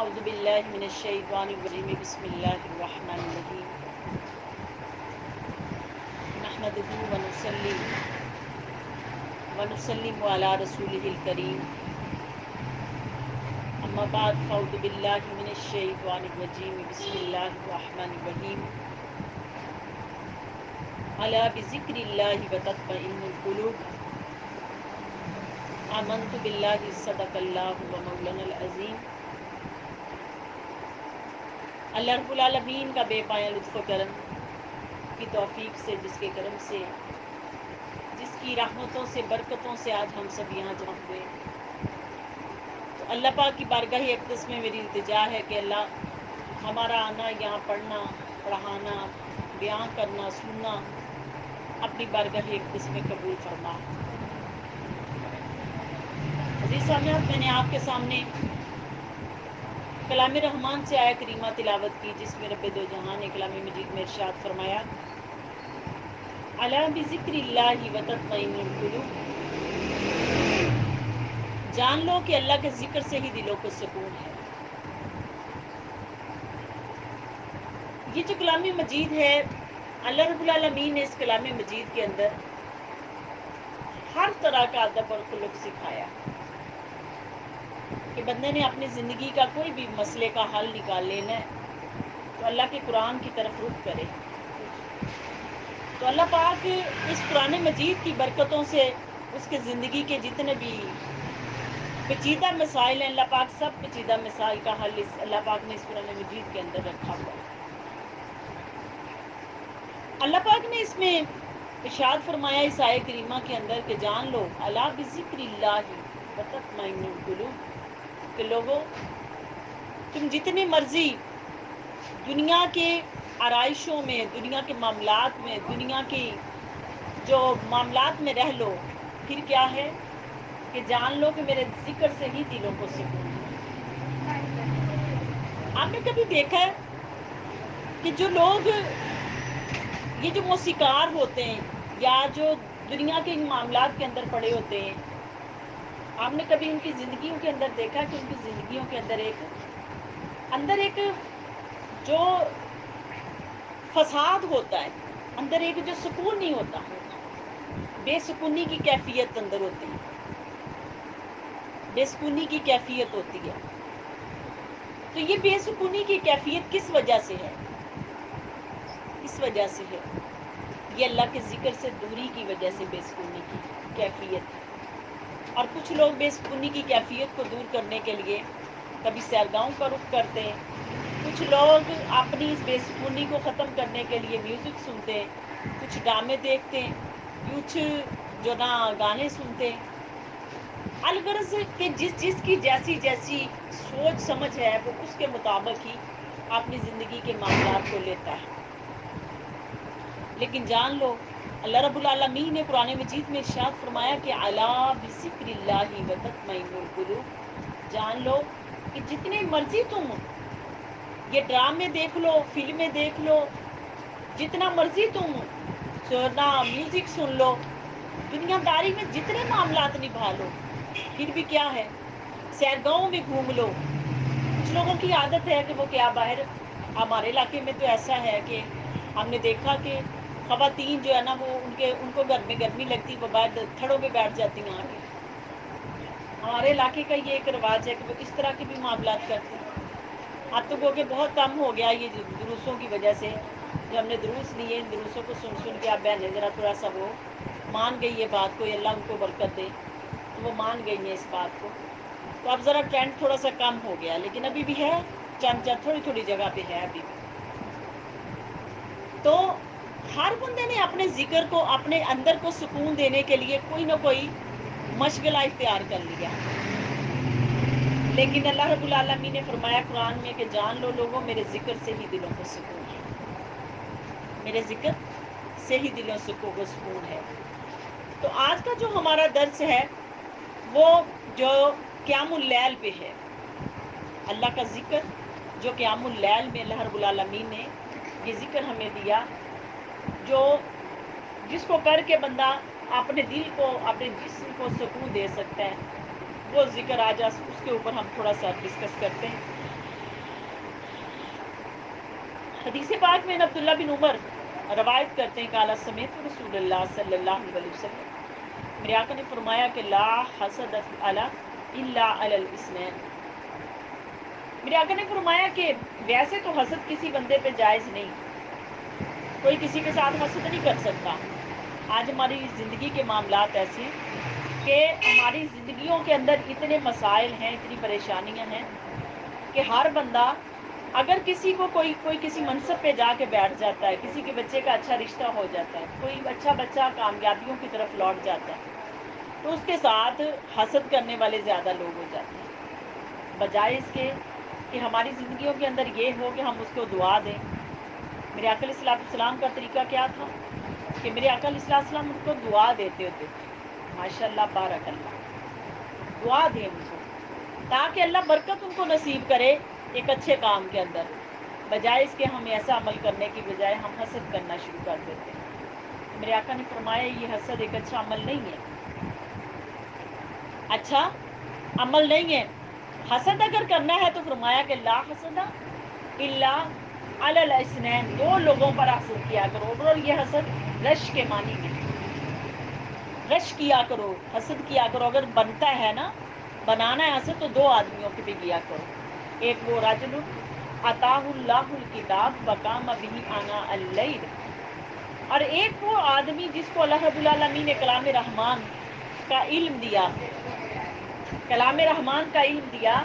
اعوذ باللہ من الشیطان الرجیم بسم اللہ الرحمن الرحیم نحمدہ ونسلم علی رسولہ الکریم اما بعد فاعوذ باللہ من الشیطان الرجیم بسم اللہ الرحمن الرحیم الا بذکر اللہ وتطمئن القلوب آمنت باللہ صدق اللہ و مولانا العظیم۔ اللہ رب العالمین کا بے پایا لطف و کرم کی توفیق سے، جس کے کرم سے، جس کی رحمتوں سے، برکتوں سے آج ہم سب یہاں جمع ہوئے، تو اللہ پاک کی بارگاہ اقدس میں میری التجا ہے کہ اللہ ہمارا آنا، یہاں پڑھنا، پڑھانا، بیان کرنا، سننا اپنی بارگاہ اقدس میں قبول فرما۔ عزیز سامعین، میں نے آپ کے سامنے کلام رحمان سے آیہ کریمہ تلاوت کی، جس میں رب دو جہان نے کلام مجید میں ارشاد فرمایا، الا بذکر اللہ وتطمئن القلوب، جان لو کہ اللہ کے ذکر سے ہی دلوں کو سکون ہے۔ یہ جو کلام مجید ہے، اللہ رب العالمین نے اس کلام مجید کے اندر ہر طرح کا ادب اور خلق سکھایا کہ بندے نے اپنی زندگی کا کوئی بھی مسئلے کا حل نکال لینا ہے تو اللہ کے قرآن کی طرف رخ کرے۔ تو اللہ پاک اس قرآن مجید کی برکتوں سے اس کے زندگی کے جتنے بھی پیچیدہ مسائل ہیں، اللہ پاک سب پیچیدہ مسائل کا حل اللہ پاک نے اس قرآن مجید کے اندر رکھا ہوا ہے۔ اللہ پاک نے اس میں ارشاد فرمایا اس آیہ کریمہ کے اندر کہ جان لو الا بذکر اللہ وتطمئن القلوب، کہ لوگوں تم جتنی مرضی دنیا کے آرائشوں میں، دنیا کے معاملات میں، دنیا کی جو معاملات میں رہ لو، پھر کیا ہے کہ جان لو کہ میرے ذکر سے ہی دلوں کو سکون ہے۔ آپ نے کبھی دیکھا ہے کہ جو لوگ یہ جو موسیقار ہوتے ہیں یا جو دنیا کے ان معاملات کے اندر پڑے ہوتے ہیں، آپ نے کبھی ان کی زندگیوں کے اندر دیکھا کہ ان کی زندگیوں کے اندر ایک جو فساد ہوتا ہے، اندر ایک جو سکون نہیں ہوتا، بے سکونی کی کیفیت اندر ہوتی ہے، بے سکونی کی کیفیت ہوتی ہے۔ تو یہ بے سکونی کی کیفیت کس وجہ سے ہے؟ اس وجہ سے ہے، یہ اللہ کے ذکر سے دوری کی وجہ سے بے سکونی کی کیفیت ہے۔ اور کچھ لوگ بے سکونی کی کیفیت کو دور کرنے کے لیے کبھی سیرگاہوں کا رخ کرتے ہیں، کچھ لوگ اپنی اس بے سکونی کو ختم کرنے کے لیے میوزک سنتے ہیں، کچھ ڈرامے دیکھتے ہیں، کچھ جو نا گانے سنتے ہیں، الغرض کہ جس کی جیسی سوچ سمجھ ہے وہ اس کے مطابق ہی اپنی زندگی کے معاملات کو لیتا ہے۔ لیکن جان لو اللہ رب العالمین نے قرآن مجید میں ارشاد فرمایا کہ الا بذکر اللہ وتطمئن القلوب، جان لو کہ جتنے مرضی تم یہ ڈرامے دیکھ لو، فلمیں دیکھ لو، جتنا مرضی تم میوزک سن لو، دنیا داری میں جتنے معاملات نبھا لو، پھر بھی کیا ہے، سیرگاہوں میں گھوم لو۔ کچھ لوگوں کی عادت ہے کہ وہ کیا باہر، ہمارے علاقے میں تو ایسا ہے کہ ہم نے دیکھا کہ خواتین جو ہے نا وہ ان کو گرمی لگتی، وہ باہر تھڑوں پہ بیٹھ جاتی ہیں آ کے۔ ہمارے علاقے کا یہ ایک رواج ہے کہ وہ اس طرح کے بھی معاملات کرتی ہیں۔ اب تو گو کہ بہت کم ہو گیا یہ دروسوں کی وجہ سے، جو ہم نے دروس لیے، ان دروسوں کو سن کے اب بہنیں ذرا تھوڑا سا وہ مان گئی یہ بات کو، اللہ ان کو برکت دے، تو وہ مان گئی ہیں اس بات کو، تو اب ذرا ٹرینڈ تھوڑا سا کم ہو گیا، لیکن ابھی بھی ہے، چند تھوڑی جگہ پہ ہے ابھی بھی۔ تو ہر بندے نے اپنے ذکر کو، اپنے اندر کو سکون دینے کے لیے کوئی نہ کوئی مشغلہ اختیار کر لیا، لیکن اللہ رب العالمین نے فرمایا قرآن میں کہ جان لو لوگوں میرے ذکر سے ہی دلوں کو سکون ہے، میرے ذکر سے ہی دلوں کو سکون ہے۔ تو آج کا جو ہمارا درس ہے وہ جو قیام اللیل پہ ہے، اللہ کا ذکر جو قیام اللیل میں اللہ رب العالمین نے یہ ذکر ہمیں دیا، جس کو کر کے بندہ اپنے دل کو، اپنے جسم کو سکون دے سکتا ہے، وہ ذکر آج اس کے اوپر ہم تھوڑا سا ڈسکس کرتے ہیں۔ حدیث پاک میں عبداللہ بن عمر روایت کرتے ہیں قال سمیعت رسول اللہ صلی اللہ علیہ وسلم، میرے آقا نے فرمایا کہ لا حسد الا علی الاثنین، میرے آقا نے فرمایا کہ ویسے تو حسد کسی بندے پہ جائز نہیں، کوئی کسی کے ساتھ حسد نہیں کر سکتا۔ آج ہماری زندگی کے معاملات ایسے ہیں کہ ہماری زندگیوں کے اندر اتنے مسائل ہیں، اتنی پریشانیاں ہیں کہ ہر بندہ اگر کسی کو کوئی کسی منصب پہ جا کے بیٹھ جاتا ہے، کسی کے بچے کا اچھا رشتہ ہو جاتا ہے، کوئی اچھا بچہ کامیابیوں کی طرف لوٹ جاتا ہے، تو اس کے ساتھ حسد کرنے والے زیادہ لوگ ہو جاتے ہیں، بجائے اس کے کہ ہماری زندگیوں کے اندر یہ ہو کہ ہم اس کو دعا دیں۔ میرے آقا علیہ السلام کا طریقہ کیا تھا کہ میرے آقا علیہ السلام ان کو دعا دیتے ہوتے تھے، ماشاء اللہ بارک اللہ، دعا دیں ان کو تاکہ اللہ برکت ان کو نصیب کرے ایک اچھے کام کے اندر، بجائے اس کے ہم ایسا عمل کرنے کی بجائے ہم حسد کرنا شروع کر دیتے ہیں۔ میرے آقا نے فرمایا یہ حسد ایک اچھا عمل نہیں ہے، اچھا عمل نہیں ہے۔ حسد اگر کرنا ہے تو فرمایا کہ لا حسد الا علی الاثنین، دو لوگوں پر حسد کیا کرو، اور یہ حسد رش کے معنی میں، رش کیا کرو، حسد کیا کرو، اگر بنتا ہے نا، بنانا ہے حسد تو دو آدمیوں کے بھی کیا کرو، ایک وہ رجل عطاہ اللہ الکتاب وقام به آناء اللیل، اور ایک وہ آدمی جس کو اللہ رب العالمین نے کلام رحمان کا علم دیا، کلام رحمان کا علم دیا،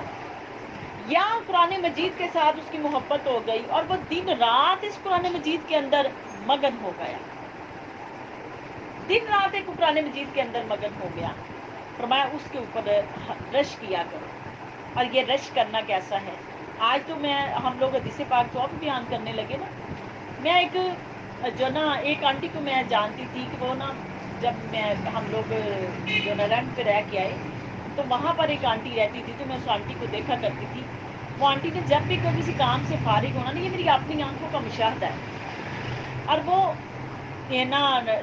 یا قرآن مجید کے ساتھ اس کی محبت ہو گئی اور وہ دن رات اس قرآن مجید کے اندر مگن ہو گیا، دن رات ایک قرآن مجید کے اندر مگن ہو گیا، فرمایا اس کے اوپر رش کیا کرو۔ اور یہ رش کرنا کیسا ہے؟ آج تو ہم لوگ حدیث پاک تو اب بیان کرنے لگے نا، میں ایک جو نا ایک آنٹی کو میں جانتی تھی کہ وہ نا جب ہم لوگ جو نالینڈ پہ رہ کے آئے تو وہاں پر ایک آنٹی رہتی تھی، تو میں اس آنٹی کو دیکھا کرتی تھی، وہ آنٹی نے جب بھی کوئی کسی کام سے فارغ ہونا نا، یہ میری اپنی آنکھوں کا مشاہدہ ہے، اور وہ نا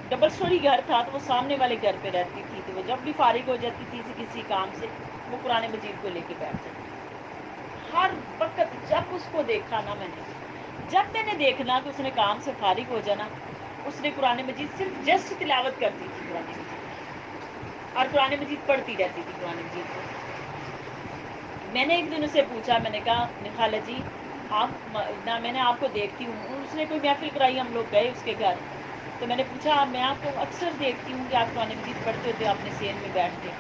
ڈبل سٹوری گھر تھا تو وہ سامنے والے گھر پہ رہتی تھی، تو وہ جب بھی فارغ ہو جاتی تھی کسی کام سے وہ قرآن مجید کو لے کے بیٹھ جاتی تھی، ہر وقت جب اس کو دیکھا نا جب میں نے دیکھنا کہ اس نے کام سے فارغ ہو جانا، اس نے قرآن مجید صرف جسٹ تلاوت کرتی تھی قرآن مجید، اور قرآن مجید پڑھتی رہتی تھی قرآن مجید کو۔ میں نے ایک دن اسے پوچھا، میں نے کہا خالہ جی آپ نہ، میں نے آپ کو دیکھتی ہوں، اس نے کوئی محفل کرائی، ہم لوگ گئے اس کے گھر، تو میں نے پوچھا میں آپ کو اکثر دیکھتی ہوں کہ آپ قرآن مجید پڑھتے ہوتے اپنے سین میں بیٹھ کے،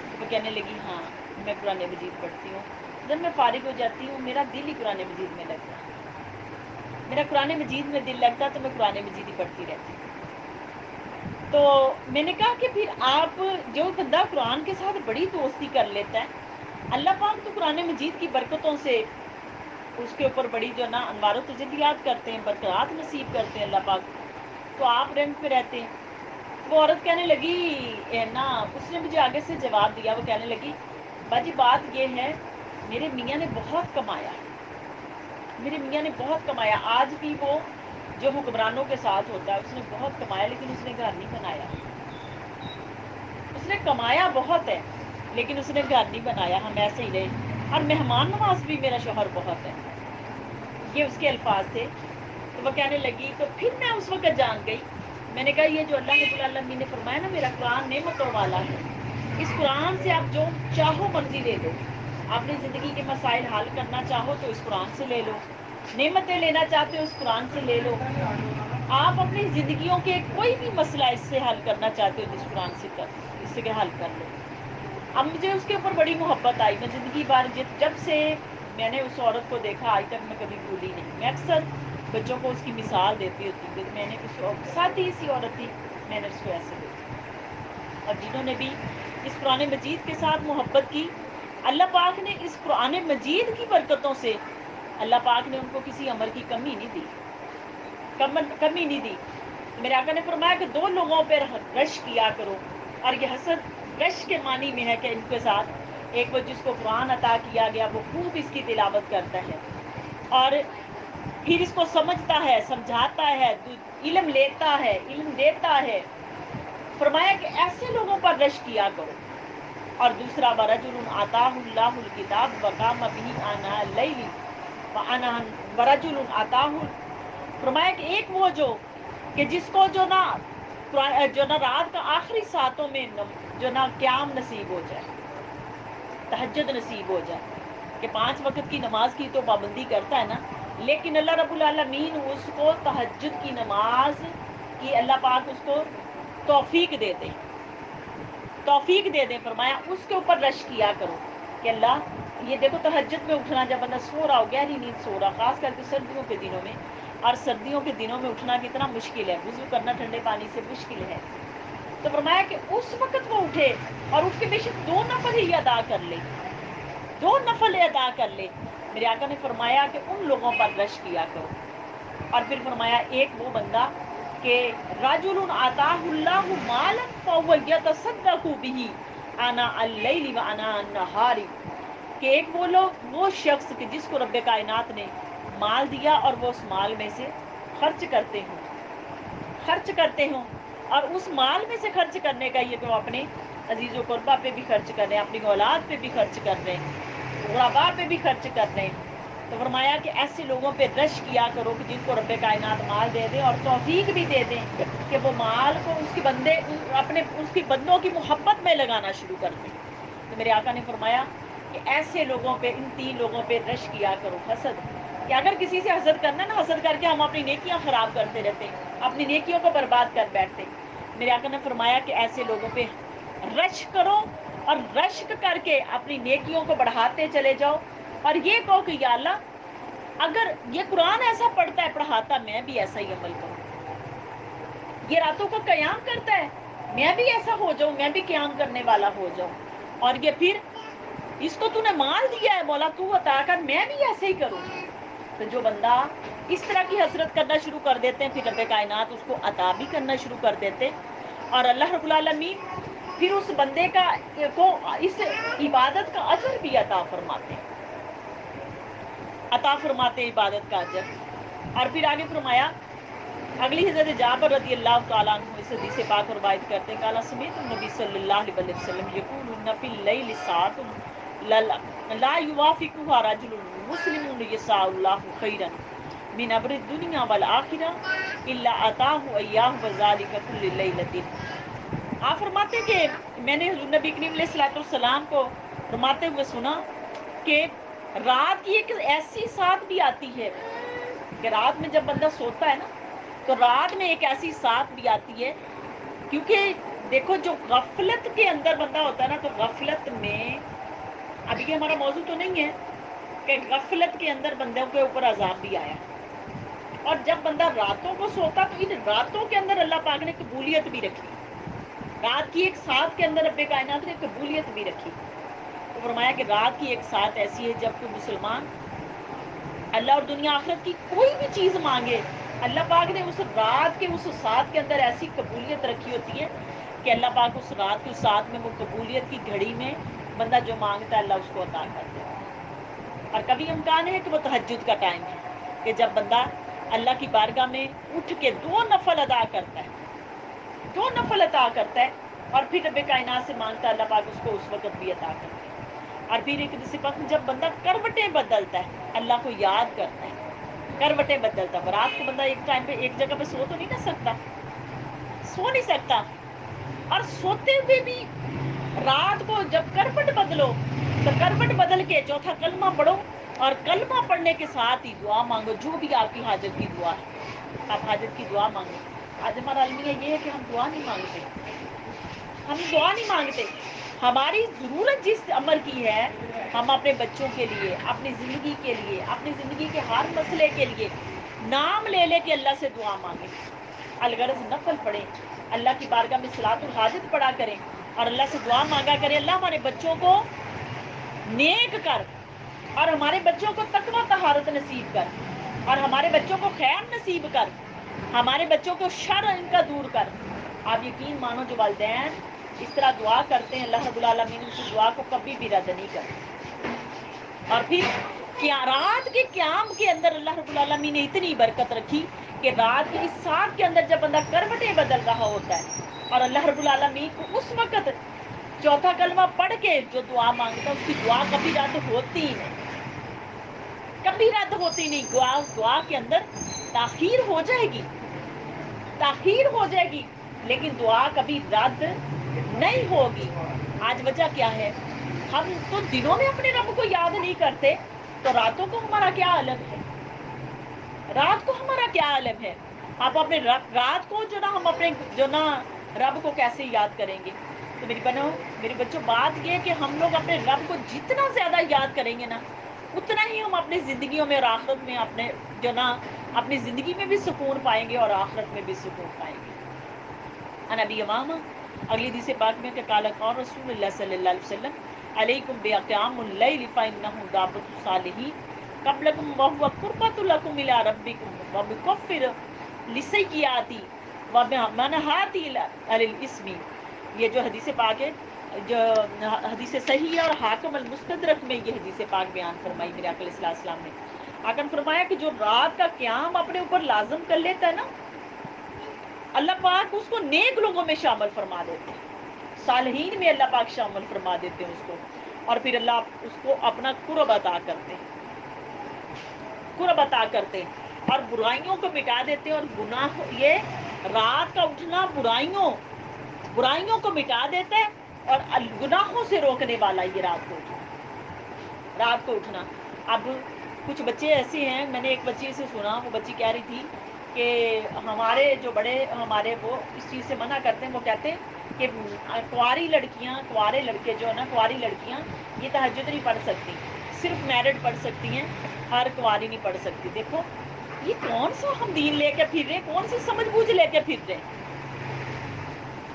تو وہ کہنے لگی ہاں میں قرآن مجید پڑھتی ہوں، جب میں فارغ ہو جاتی ہوں میرا دل ہی قرآن مجید میں لگتا ہے، میرا قرآن مجید میں دل لگتا تو میں قرآن مجید ہی پڑھتی رہتی ہوں۔ تو میں نے کہا کہ پھر آپ جو بندہ قرآن کے ساتھ بڑی دوستی کر لیتا ہے، اللہ پاک تو قرآن مجید کی برکتوں سے اس کے اوپر بڑی جو نا انوار و تجلیات کرتے ہیں، برکات نصیب کرتے ہیں اللہ پاک، تو آپ رینٹ پہ رہتے ہیں۔ وہ عورت کہنے لگی نا، اس نے مجھے آگے سے جواب دیا، وہ کہنے لگی باجی بات یہ ہے میرے میاں نے بہت کمایا، میرے میاں نے بہت کمایا، آج بھی وہ جو حکمرانوں کے ساتھ ہوتا ہے، اس نے بہت کمایا لیکن اس نے گھر نہیں بنایا، اس نے کمایا بہت ہے لیکن اس نے گھر نہیں بنایا، ہم ایسے ہی رہے، اور مہمان نواز بھی میرا شوہر بہت ہے، یہ اس کے الفاظ تھے۔ تو وہ کہنے لگی، تو پھر میں اس وقت جان گئی، میں نے کہا یہ جو اللہ رب العالمین نے فرمایا نا میرا قرآن نعمتوں والا ہے، اس قرآن سے آپ جو چاہو مرضی لے لو، اپنی زندگی کے مسائل حل کرنا چاہو تو اس قرآن سے لے لو، نعمتیں لینا چاہتے ہو اس قرآن سے لے لو، آپ اپنی زندگیوں کے کوئی بھی مسئلہ اس سے حل کرنا چاہتے ہو تو اس قرآن سے اس سے حل کر لو۔ اب مجھے اس کے اوپر بڑی محبت آئی، میں زندگی بھر جب سے میں نے اس عورت کو دیکھا آج تک میں کبھی بھولی نہیں، میں اکثر بچوں کو اس کی مثال دیتی ہوتی ہوں کہ میں نے اس ساتھ ہی ایسی عورت تھی، میں نے اس کو ایسے دیکھا، اور جنہوں نے بھی اس قرآن مجید کے ساتھ محبت کی، اللہ پاک نے اس قرآن مجید کی برکتوں سے اللہ پاک نے ان کو کسی عمر کی کمی نہیں دی، کمی نہیں دی۔ میرے آقا نے فرمایا کہ دو لوگوں پہ رش کیا کرو، اور یہ حسد رش کے معنی میں ہے کہ ان کے ساتھ ایک وہ جس کو قرآن عطا کیا گیا وہ خوب اس کی تلاوت کرتا ہے اور پھر اس کو سمجھتا ہے، سمجھاتا ہے، علم لیتا ہے، علم دیتا ہے، فرمایا کہ ایسے لوگوں پر رش کیا کرو۔ اور دوسرا ورجل آتاہ اللہ الکتاب وقام به آناء اللیل ورجل آتاہ فرمایا کہ ایک وہ کہ جس کو جو نا رات کا آخری ساتوں میں جو نا قیام نصیب ہو جائے، تہجد نصیب ہو جائے، کہ 5 وقت کی نماز کی تو پابندی کرتا ہے نا، لیکن اللہ رب العالمین اس کو تہجد کی نماز کی اللہ پاک اس کو توفیق دے دے، توفیق دے دیں۔ فرمایا اس کے اوپر رش کیا کرو کہ اللہ، یہ دیکھو تہجد میں اٹھنا، جب بندہ سو رہا ہو، گہری نیند سو رہا، خاص کر کے سردیوں کے دنوں میں، اور سردیوں کے دنوں میں اٹھنا کتنا مشکل ہے، وضو کرنا ٹھنڈے پانی سے مشکل ہے، تو فرمایا کہ اس وقت وہ اٹھے اور اٹھ کے بے شک 2 نفل ہی ادا کر لے، 2 نفل ادا کر لے۔ میرے آقا نے فرمایا کہ ان لوگوں پر رش کیا کرو۔ اور پھر فرمایا ایک وہ بندہ کہ رجل آتاہ اللہ مالا فہو یتصدق بہ آناء اللیل وآناء النہار، کہ ایک وہ شخص کہ جس کو رب کائنات نے مال دیا اور وہ اس مال میں سے خرچ کرتے ہوں، اور اس مال میں سے خرچ کرنے کا یہ کہ وہ اپنے عزیز و قربا پہ بھی خرچ کر رہے ہیں، اپنی اولاد پہ بھی خرچ کر رہے ہیں، غربا پہ بھی خرچ کر رہے ہیں۔ تو فرمایا کہ ایسے لوگوں پہ رش کیا کرو کہ جن کو رب کائنات مال دے دیں اور توفیق بھی دے دیں کہ وہ مال کو اس کی بندوں کی محبت میں لگانا شروع کر دیں۔ تو میرے آقا نے فرمایا کہ ایسے لوگوں پہ، ان 3 لوگوں پہ رش کیا کرو۔ حسد، کہ اگر کسی سے حسد کرنا نا، حسد کر کے ہم اپنی نیکیاں خراب کرتے رہتے ہیں، اپنی نیکیوں کو برباد کر بیٹھتے ہیں۔ میرے آقا نے فرمایا کہ ایسے لوگوں پہ رش کرو اور رشک کر کے اپنی نیکیوں کو بڑھاتے چلے جاؤ، اور یہ کہو کہ یا اللہ، اگر یہ قرآن ایسا پڑھتا ہے پڑھاتا، میں بھی ایسا ہی عمل کروں، یہ راتوں کو قیام کرتا ہے، میں بھی ایسا ہو جاؤں، میں بھی قیام کرنے والا ہو جاؤں، اور یہ پھر اس کو تو نے مال دیا ہے مولا، تو عطا کر، میں بھی ایسے ہی کروں۔ تو جو بندہ اس طرح کی حسرت کرنا شروع کر دیتے ہیں، پھر رب کائنات اس کو عطا بھی کرنا شروع کر دیتے، اور اللہ رب العالمین پھر اس بندے کو اس عبادت کا اجر بھی عطا فرماتے عبادت کا اجر۔ اور پھر آگے فرمایا، اگلی حضرت جابر رضی اللہ تعالیٰ عنہ اس حدیث پاک روایت کرتے ہیں، قال سمعت النبی صلی اللہ علیہ وسلم یقول ان فی اللیل ساعۃ لا یوافقها رجل مسلم یسع اللہ خیرا من امر الدنیا والآخرہ الا اتاہ ایاہ وذلک کل لیلۃ۔ آپ فرماتے کہ میں نے حضور نبی کریم علیہ الصلوۃ والسلام کو فرماتے ہوئے سنا کہ رات کی ایک ایسی ساتھ بھی آتی ہے کہ رات میں جب بندہ سوتا ہے نا، تو رات میں ایک ایسی ساتھ بھی آتی ہے، کیونکہ دیکھو جو غفلت کے اندر بندہ ہوتا ہے نا، تو غفلت میں، اب یہ ہمارا موضوع تو نہیں ہے کہ غفلت کے اندر بندوں کے اوپر عذاب بھی آیا، اور جب بندہ راتوں کو سوتا تو ان راتوں کے اندر اللہ پاک نے قبولیت بھی رکھی، رات کی ایک ساتھ کے اندر رب کائنات نے قبولیت بھی رکھی۔ تو فرمایا کہ رات کی ایک ساتھ ایسی ہے جب کوئی مسلمان اللہ اور دنیا آخرت کی کوئی بھی چیز مانگے، اللہ پاک نے اس رات کے اس ساتھ کے اندر ایسی قبولیت رکھی ہوتی ہے کہ اللہ پاک اس رات کے ساتھ میں وہ قبولیت کی گھڑی میں بندہ جو مانگتا ہے اللہ اس کو عطا کر دیتا ہے۔ اور کبھی امکان ہے کہ وہ تہجد کا ٹائم ہے کہ جب بندہ اللہ کی بارگاہ میں اٹھ کے 2 نفل ادا کرتا ہے، 2 نفل عطا کرتا ہے، اور پھر رب کائنات سے مانگتا ہے، اللہ پاک اس کو اس وقت بھی عطا کرتا ہے۔ اور پھر ایک صفت جب بندہ کروٹیں بدلتا ہے، اللہ کو یاد کرتا ہے، کروٹیں بدلتا ہے۔ رات کو بندہ ایک ٹائم پہ ایک جگہ پہ سو تو نہیں نہ سکتا، سو نہیں سکتا، اور سوتے ہوئے بھی رات کو جب کروٹ بدلو تو کروٹ بدل کے چوتھا کلمہ پڑھو، اور کلمہ پڑھنے کے ساتھ ہی دعا مانگو، جو بھی آپ کی حاجت کی دعا ہے، آپ حاجت کی دعا مانگو۔ آج ہمارا المیہ یہ ہے کہ ہم دعا نہیں مانگتے، ہم دعا نہیں مانگتے۔ ہماری ضرورت جس امر کی ہے، ہم اپنے بچوں کے لیے، اپنی زندگی کے لیے، اپنی زندگی کے ہر مسئلے کے لیے نام لے لے کے اللہ سے دعا مانگیں، الغرض نفل پڑھیں، اللہ کی بارگاہ میں صلاۃ الحاجت پڑھا کریں، اور اللہ سے دعا مانگا کریں، اللہ ہمارے بچوں کو نیک کر، اور ہمارے بچوں کو تقویٰ طہارت نصیب کر، اور ہمارے بچوں کو خیر نصیب کر، ہمارے بچوں کو شر ان کا دور کر۔ آپ یقین مانو جو والدین اس طرح دعا کرتے ہیں، اللہ رب العالمین ان کی دعا کو کبھی بھی رد نہیں کرتے۔ اور پھر رات کے قیام کے اندر اللہ رب العالمین نے اتنی برکت رکھی کہ رات کی اس ساتھ کے اندر جب بندہ کروٹیں بدل رہا ہوتا ہے، اور اللہ رب العالمین کو اس وقت چوتھا کلمہ پڑھ کے جو دعا مانگتا ہے، اس کی دعا کبھی رد ہوتی ہی نہیں، کبھی رد ہوتی نہیں۔ دعا کے اندر تاخیر ہو جائے گی، تاخیر ہو جائے گی، لیکن دعا کبھی رد نہیں ہوگی۔ آج وجہ کیا ہے؟ ہم تو دنوں میں اپنے رب کو یاد نہیں کرتے، تو راتوں کو ہمارا کیا عالم ہے؟ رات کو ہمارا کیا عالم ہے؟ آپ اپنے رات کو جو نا ہم اپنے جو نا رب کو کیسے یاد کریں گے؟ تو میری بہنوں، میرے بچوں، بات یہ ہے کہ ہم لوگ اپنے رب کو جتنا زیادہ یاد کریں گے نا، اتنا ہی ہم اپنی زندگیوں میں اور آخرت میں اپنے جو نا اپنی زندگی میں بھی سکون پائیں گے اور آخرت میں بھی سکون پائیں گے۔ ان ابی امامہ، اگلی حدیث پاک میں کہ قال قال رسول اللہ صلی اللہ علیہ وسلم علیکم بقیام اللیل فانہ دعوۃ الصالحین قبلکم وهو قربۃ لکم الی ربکم وبکفر لسیئاتی ومنہاتی علی الاسم۔ یہ جو حدیث پاک ہے، جو حدیث صحیح ہے، اور حاکم المستدرک میں یہ حدیث پاک بیان فرمائی میرے آقا علیہ السلام نے۔ آقا نے فرمایا کہ جو رات کا قیام اپنے اوپر لازم کر لیتا ہے نا، اللہ پاک اس کو نیک لوگوں میں شامل فرما دیتے ہیں، صالحین میں اللہ پاک شامل فرما دیتے ہیں اس کو، اور پھر اللہ اس کو اپنا قرب عطا کرتے ہیں، قرب عطا کرتے ہیں، اور برائیوں کو مٹا دیتے ہیں۔ اور گناہ، یہ رات کا اٹھنا برائیوں کو مٹا دیتا ہے، اور گناہوں سے روکنے والا یہ رات کو اٹھنا۔ اب کچھ بچے ایسے ہیں، میں نے ایک بچی سے سنا، وہ بچی کہہ رہی تھی کہ ہمارے جو بڑے ہمارے وہ اس چیز سے منع کرتے ہیں، وہ کہتے ہیں کہ کنواری لڑکیاں، کنوارے لڑکے جو ہے نا، کنواری لڑکیاں یہ تہجد نہیں پڑھ سکتی، صرف میرڈ پڑھ سکتی ہیں، ہر کنواری نہیں پڑھ سکتی۔ دیکھو یہ کون سا ہم دین لے کے پھر رہے ہیں، کون سی سمجھ بوجھ لے کے پھر رہے ہیں،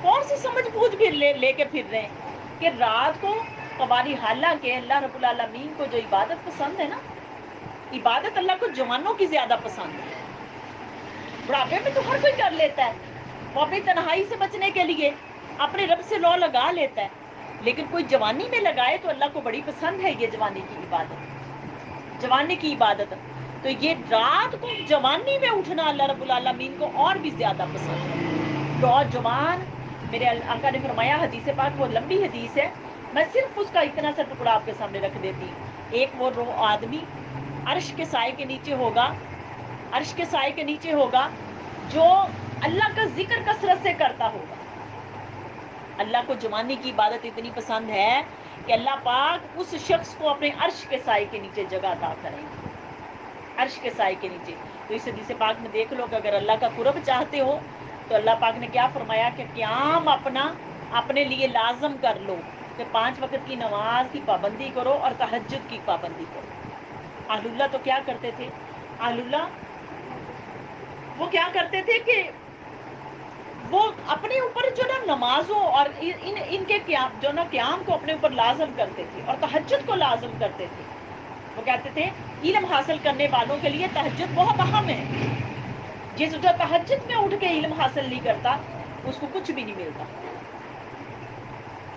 کون سی سمجھ بوجھ بھی لے کے پھر رہے ہیں کہ رات کو قواری۔ حالانکہ اللہ رب العالمین کو جو عبادت پسند ہے نا، عبادت اللہ کو جوانوں کی زیادہ پسند ہے۔ بڑھاپے میں تو ہر کوئی کر لیتا ہے، وہ اپنی تنہائی سے بچنے کے لیے اپنے رب سے لو لگا لیتا ہے، لیکن کوئی جوانی میں لگائے تو اللہ کو بڑی پسند ہے یہ جوانی کی عبادت، جوانی کی عبادت۔ تو یہ رات کو جوانی میں اٹھنا اللہ رب العالمین کو اور بھی زیادہ پسند ہے۔ نوجوان، میرے آقا نے فرمایا، حدیث پاک وہ لمبی حدیث ہے، میں صرف اس کا اتنا سا ٹکڑا آپ کے سامنے رکھ دیتی ہوں۔ ایک وہ آدمی عرش کے سائے کے نیچے ہوگا، عرش کے سائے کے نیچے ہوگا، جو اللہ کا ذکر کثرت سے کرتا ہوگا۔ اللہ کو جوانی کی عبادت اتنی پسند ہے کہ اللہ پاک اس شخص کو اپنے عرش کے سائے کے نیچے جگہ عطا کریں گے، عرش کے سائے کے نیچے۔ تو اس حدیث پاک میں دیکھ لو کہ اگر اللہ کا قرب چاہتے ہو تو اللہ پاک نے کیا فرمایا کہ قیام اپنے لیے لازم کر لو، کہ 5 وقت کی نماز کی پابندی کرو اور تہجد کی پابندی کرو۔ اہل اللہ تو کیا کرتے تھے؟ اہل اللہ وہ کیا کرتے تھے کہ وہ اپنے اوپر جو نا نمازوں اور ان کے قیام جو نا قیام کو اپنے اوپر لازم کرتے تھے، اور تہجد کو لازم کرتے تھے۔ وہ کہتے تھے علم حاصل کرنے والوں کے لیے تہجد بہت اہم ہے، جو تہجد میں اٹھ کے علم حاصل نہیں کرتا اس کو کچھ بھی نہیں ملتا،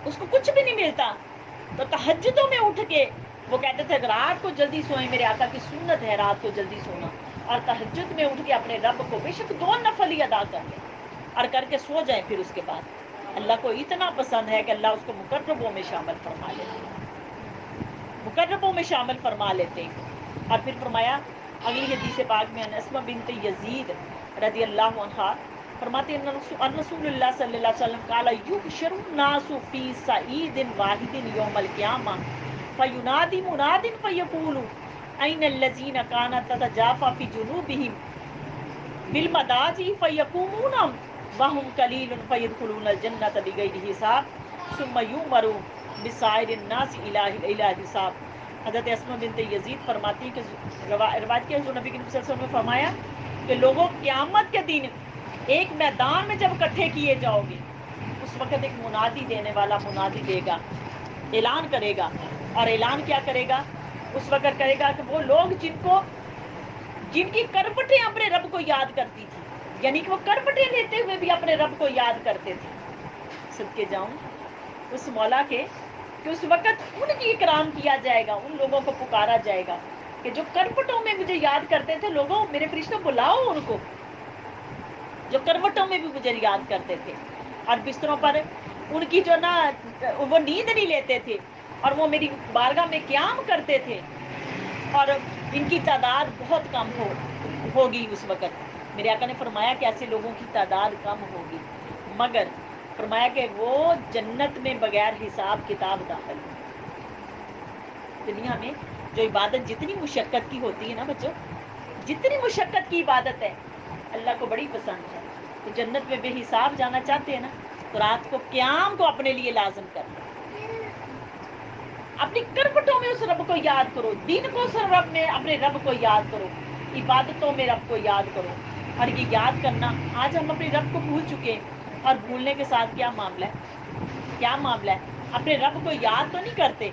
اس کو کچھ بھی نہیں ملتا۔ تو تہجدوں میں اٹھ کے وہ کہتے تھے کہ رات کو جلدی سوئیں، میرے آقا کی سنت ہے رات کو جلدی سونا، اور تہجد میں اٹھ کے اپنے رب کو بے شک 2 نفل ہی ادا کر لیں اور کر کے سو جائیں۔ پھر اس کے بعد اللہ کو اتنا پسند ہے کہ اللہ اس کو مقربوں میں شامل فرما لیتے ہیں، مقربوں میں شامل فرما لیتے ہیں۔ اور پھر فرمایا اگلی حدیث پاک میں اسماء بنت یزید رضی اللہ عنہا فرماتے ہیں ان رسول اللہ صلی اللہ علیہ وسلم قال یحشر الناس فی صعید واحد یوم القیامہ فینادی مناد فیقول این الذین کانت تتجافی فی جنوبہم بالمضاجع فیقومون وهم قلیل فیدخلون الجنۃ بغیر حساب ثم یؤمروا بسائر الناس الی حساب۔ حضرت اسماء بنت یزید فرماتی کہ روایت کیا، حضور نبی کریم صلی اللہ علیہ وسلم نے فرمایا کہ لوگوں قیامت کے دن ایک میدان میں جب اکٹھے کیے جاؤ گے، اس وقت ایک منادی دینے والا منادی دے گا، اعلان کرے گا، اور اعلان کیا کرے گا؟ اس وقت کرے گا کہ وہ لوگ جن کی کربٹیں اپنے رب کو یاد کرتی تھی، یعنی کہ وہ کربٹیں لیتے ہوئے بھی اپنے رب کو یاد کرتے تھے، صدقے جاؤں اس مولا کے کہ اس وقت ان کی اکرام کیا جائے گا، ان لوگوں کو پکارا جائے گا کہ جو کربٹوں میں مجھے یاد کرتے تھے، لوگوں میرے فرشتوں بلاؤ ان کو، جو کروٹوں میں بھی مجھے یاد کرتے تھے، اور بستروں پر ان کی جو نا وہ نیند نہیں لیتے تھے، اور وہ میری بارگاہ میں قیام کرتے تھے، اور ان کی تعداد بہت کم ہوگی اس وقت. میرے آقا نے فرمایا کہ ایسے لوگوں کی تعداد کم ہوگی، مگر فرمایا کہ وہ جنت میں بغیر حساب کتاب داخل ہوں. دنیا میں جو عبادت جتنی مشقت کی ہوتی ہے نا بچوں، جتنی مشقت کی عبادت ہے اللہ کو بڑی پسند ہے. تو جنت میں بے حساب جانا چاہتے ہیں نا، تو رات کو قیام کو اپنے لیے لازم کر لو. اپنی کربٹوں میں اس رب کو یاد کرو، دن کو سر رب میں اپنے رب کو یاد کرو، عبادتوں میں رب کو یاد کرو. اور یہ یاد کرنا، آج ہم اپنے رب کو بھول چکے ہیں، اور بھولنے کے ساتھ کیا معاملہ ہے، کیا معاملہ ہے، اپنے رب کو یاد تو نہیں کرتے،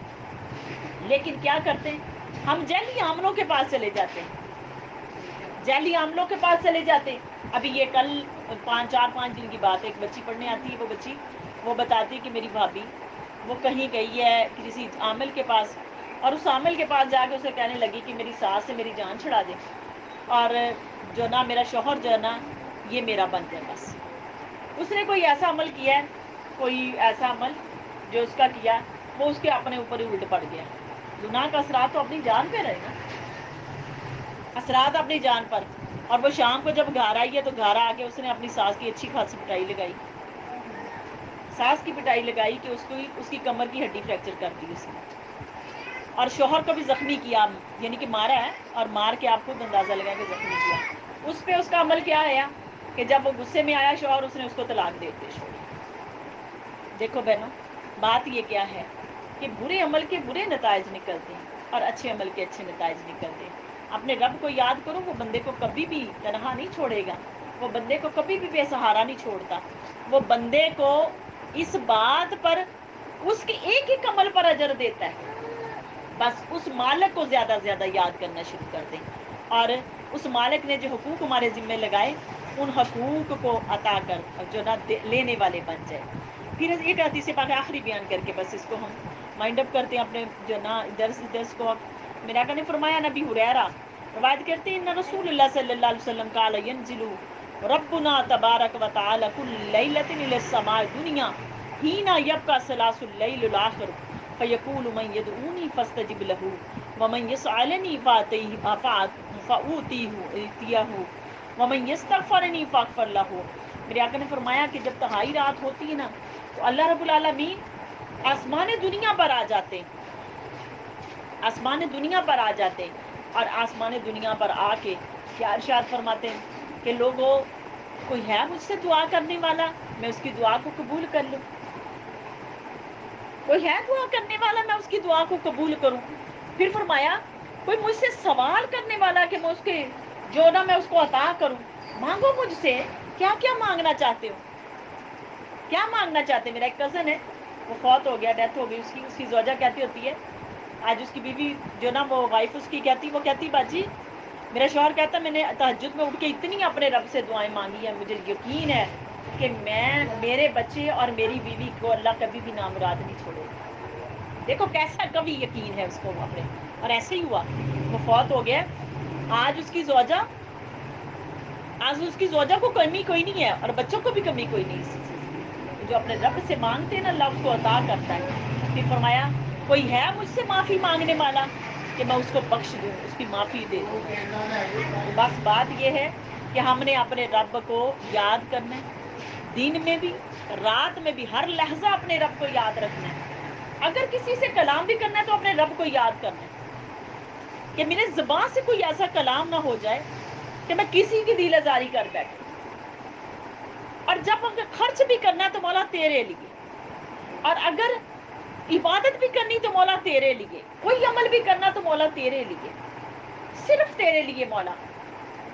لیکن کیا کرتے ہیں، ہم جیلی عاملوں کے پاس چلے جاتے ہیں، جیلی عاملوں کے پاس چلے جاتے ہیں. ابھی یہ کل 4-5 دن کی بات ہے، ایک بچی پڑھنے آتی ہے، وہ بچی وہ بتاتی ہے کہ میری بھابھی وہ کہیں گئی ہے کسی عامل کے پاس، اور اس عامل کے پاس جا کے اسے کہنے لگی کہ میری ساس سے میری جان چھڑا دے، اور جو نا میرا شوہر جو ہے نا یہ میرا بن جائے. بس اس نے کوئی ایسا عمل کیا ہے، کوئی ایسا عمل جو اس کا کیا وہ اس کے اپنے اوپر ہی الٹ پڑ گیا. گناہ کا اثرات تو اپنی جان پہ رہے نا، اثرات اپنی جان پر. اور وہ شام کو جب گھر آئی ہے تو گھر آ کے اس نے اپنی ساس کی اچھی خاصی پٹائی لگائی، ساس کی پٹائی لگائی کہ اس کی کمر کی ہڈی فریکچر کر دی اس نے، اور شوہر کو بھی زخمی کیا، یعنی کہ مارا ہے، اور مار کے آپ خود اندازہ لگا کے زخمی کیا. اس پہ اس کا عمل کیا آیا کہ جب وہ غصے میں آیا شوہر، اس نے اس کو طلاق دے کے چھوڑی. دیکھو بہنوں، بات یہ کیا ہے کہ برے عمل کے برے نتائج نکلتے ہیں اور اچھے عمل کے اچھے نتائج نکلتے ہیں. اپنے رب کو یاد کرو، وہ بندے کو کبھی بھی تنہا نہیں چھوڑے گا، وہ بندے کو کبھی بھی بے سہارا نہیں چھوڑتا. وہ بندے کو اس بات پر اس کے ایک ایک عمل پر اجر دیتا ہے. بس اس مالک کو زیادہ سے زیادہ یاد کرنا شروع کر دیں، اور اس مالک نے جو حقوق ہمارے ذمے لگائے ان حقوق کو عطا کر جو نہ لینے والے بن جائے. پھر ایک حدیث پاک آخری بیان کر کے بس اس کو ہم مائنڈ اپ کرتے ہیں اپنے جو نا درس کو. میرے آقا نے فرمایا، نبی ہریرہ روایت کرتے ہیں، ان رسول اللہ صلی اللہ علیہ وسلم قال ينزل ربنا تبارک و تعالی کل لیلۃ الی السماء الدنیا حین یبقى ثلاث اللیل الاخر فیقول من یدعونی فاستجب له ومن یسألنی فأوتیہ ومن یستغفرنی فاغفر له. میرے آقا نے فرمایا کہ جب تہائی رات ہوتی ہے نا تو اللہ رب العالمین آسمان دنیا پر آ جاتے ہیں، آسمان دنیا پر آ جاتے ہیں، اور آسمان دنیا پر آ کے کیا ارشاد فرماتے ہیں کہ لوگوں کوئی ہے مجھ سے دعا کرنے والا، میں اس کی دعا کو قبول کر لوں، کوئی ہے دعا کرنے والا میں اس کی دعا کو قبول کروں. پھر فرمایا کوئی مجھ سے سوال کرنے والا کہ میں اس کے جو نہ میں اس کو عطا کروں. مانگو مجھ سے، کیا کیا مانگنا چاہتے ہو، کیا مانگنا چاہتے ہیں. میرا ایک کزن ہے، وہ فوت ہو گیا، ڈیتھ ہو گئی اس کی زوجہ کہتی ہوتی ہے، آج اس کی بیوی جو نا وہ وائف اس کی کہتی، وہ کہتی باجی میرا شوہر کہتا میں نے تہجد میں اٹھ کے اتنی اپنے رب سے دعائیں مانگی ہیں، مجھے یقین ہے کہ میں میرے بچے اور میری بیوی کو اللہ کبھی بھی نامراد نہیں چھوڑے. دیکھو کیسا کبھی یقین ہے اس کو اپنے، اور ایسے ہی ہوا، وہ فوت ہو گیا. آج اس کی زوجہ کو کمی کوئی نہیں ہے، اور بچوں کو بھی کمی کوئی نہیں اس چیز کی. جو اپنے رب سے مانگتے ہیں نا اللہ اس کو عطا کرتا ہے. پھر فرمایا کوئی ہے مجھ سے معافی مانگنے والا کہ میں اس کو بخش دوں، اس کی معافی دے دوں. تو بس بات یہ ہے کہ ہم نے اپنے رب کو یاد کرنا ہے، دن میں بھی رات میں بھی ہر لحظہ اپنے رب کو یاد رکھنا ہے. اگر کسی سے کلام بھی کرنا ہے تو اپنے رب کو یاد کرنا ہے، کہ میرے زبان سے کوئی ایسا کلام نہ ہو جائے کہ میں کسی کی دل آزاری کر بیٹھوں. اور جب اگر خرچ بھی کرنا ہے تو مولا تیرے لیے، اور اگر عبادت بھی کرنی تو مولا تیرے لیے، کوئی عمل بھی کرنا تو مولا تیرے لیے، صرف تیرے لیے مولا.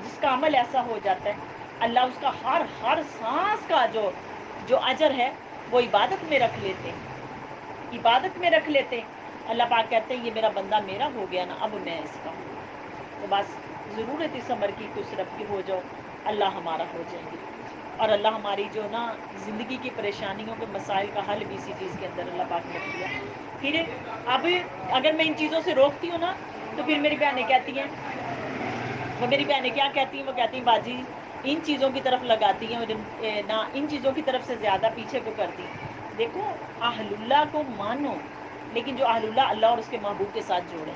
جس کا عمل ایسا ہو جاتا ہے اللہ اس کا ہر سانس کا جو اجر ہے وہ عبادت میں رکھ لیتے ہیں، عبادت میں رکھ لیتے ہیں. اللہ پاک کہتے ہیں یہ میرا بندہ میرا ہو گیا نا، اب میں اس کا ہوں. تو بس ضرورت اس عمر کی کہ اس رب کی ہو جاؤ، اللہ ہمارا ہو جائیں گے، اور اللہ ہماری جو نا زندگی کی پریشانیوں کے مسائل کا حل بھی اسی چیز کے اندر اللہ پاک نے کیا. پھر اب اگر میں ان چیزوں سے روکتی ہوں نا تو پھر میری بہنیں کہتی ہیں، وہ میری بہنیں کیا کہتی ہیں، وہ کہتی ہیں باجی ان چیزوں کی طرف لگاتی ہیں نہ ان چیزوں کی طرف سے زیادہ پیچھے کو کرتی. دیکھو اہل اللہ کو مانو، لیکن جو اہل اللہ اللہ اور اس کے محبوب کے ساتھ جوڑے،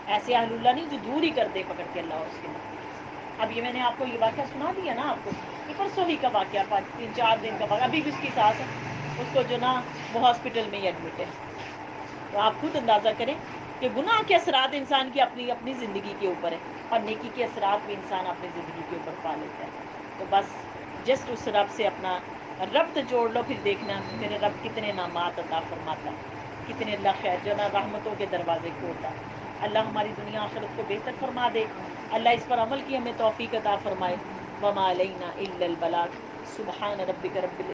ایسے اہل اللہ نہیں جو دور ہی کر دے پکڑ کے اللہ اور اس کے محبوب. اب یہ میں نے آپ کو یہ واقعہ سنا دیا نا آپ کو، یہ پرسوں ہی کا واقعہ تھا، 3-4 دن کا واقعہ، ابھی بھی اس کی سانس ہے، اس کو جو نا وہ ہاسپٹل میں ہی ایڈمٹ ہے۔ تو آپ خود اندازہ کریں کہ گناہ کے اثرات انسان کی اپنی اپنی زندگی کے اوپر ہے، اور نیکی کے اثرات بھی انسان اپنی زندگی کے اوپر پا لیتا ہے۔ تو بس جسٹ اس رب سے اپنا ربط جوڑ لو، پھر دیکھنا میرے رب کتنے نعمات عطا فرماتا ہے، کتنے اللہ خیر جو نا رحمتوں کے دروازے کھولتا ہے۔ اللہ ہماری دنیا آخرت کو بہتر فرما دے، اللہ اس پر عمل کی ہمیں توفیق عطا فرمائے۔ وما علینا الا البلاغ۔ سبحان ربک رب